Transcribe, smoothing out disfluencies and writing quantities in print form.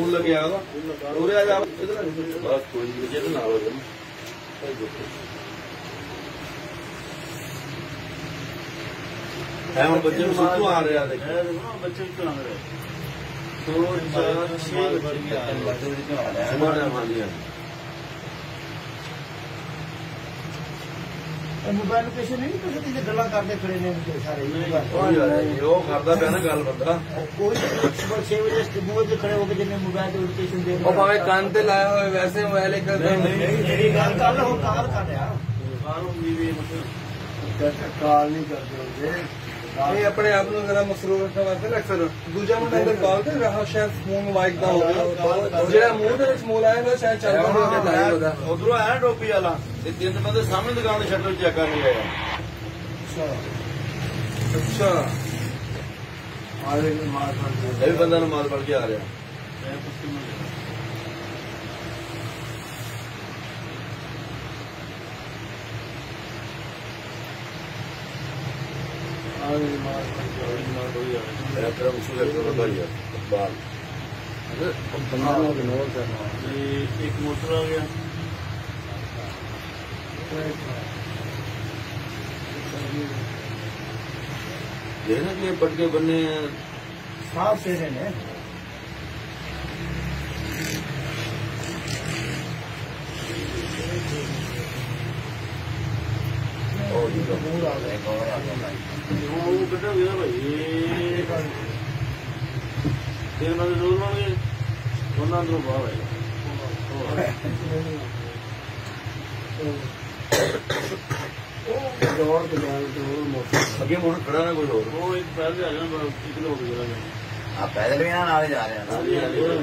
phone ਲੱਗਿਆ ਉਹਦਾ ਉਰੇ ਆ ਜਾ ਇਧਰ ਬਸ ਕੋਈ ਨਹੀਂ ਜਿਹਦੇ ਨਾਲ ਹੋ ਜਾਣਾ ਹੈ ਹੁਣ ਬੱਚੇ ਨੂੰ ਸੁੱਤੂ ਆ ਰਿਹਾ ਦੇਖ ਬੱਚੇ ਨੂੰ ਆ ਰਿਹਾ 2 4 6 ਬੱਚੇ ਆ ਰਹੇ ਸਮਾਣਾ ਮਾਲੀਆਂ मोबाइल लोकेशन नहीं तो किसी गल्ला करते खड़े ने सारे ਉਹ ਕਰਦਾ ਪਿਆ ਨਾ ਗੱਲ ਬੰਦਾ कोई सुबह 6 बजे सुबह से खड़े होकर जिन्हें मोबाइल लोकेशन दे ਉਹ ਭਾਵੇਂ ਕੰਨ ਤੇ ਲਾਇਆ ਹੋਵੇ ਵੈਸੇ ਮੋਬਾਈਲ ਇੱਕ मेरी गल कर लो कार कर रहा ਬਾਹਰੋਂ ਵੀ काल नहीं करते होंगे ਇਹ ਆਪਣੇ ਆਪ ਨੂੰ ਜਰਾ ਮਸਰੂਫ ਰੱਖਣ ਵਾਸਤੇ ਨਾ ਅਕਸਰ ਦੂਜਾ ਮੁੰਡਾ ਅੰਦਰ ਕਾਲ ਤੇ ਰਹਾ ਸ਼ਾਇਦ ਫੋਨ ਮਾਈਕ ਦਾ ਹੋਵੇ ਜਿਹੜਾ ਮੂੰਹ ਦੇ ਵਿੱਚ ਮੋਲ ਆਇਆ ਹੋਇਆ ਸ਼ਾਇਦ ਚੱਲਦਾ ਹੋਵੇ ਲਾਈਵ ਉਹਦਾ ਉਧਰੋਂ ਆਇਆ ਟੋਪੀ ਵਾਲਾ ਤੇ 3 ਬੰਦੇ ਸਾਹਮਣੇ ਦੁਕਾਨ ਦੇ ਸ਼ਟਰ ਚੈੱਕ ਕਰਨ ਆਇਆ ਅੱਛਾ आगे मार पड़ ਇਹ ਵੀ ਬੰਦਾ ਨੂੰ ਮਾਲ ਫੜ ਕੇ ਆ ਰਿਹਾ आगे मार मेरा तेरा उसूल है तो भाई बाल बनाना इग्नोर करना एक मोटर आ गया देखना कि पटके बनने साफ से ने पूरा वो बेटा गया भाई तेरे में रोज मांगे वरना तो बाहर है दौड़ के जाए तो मोटर अगे मोड़ खड़ा ना कोई और वो एक पैदल आ जाना 1 किलो हो गया आप पैदल भी ना जा रहे हैं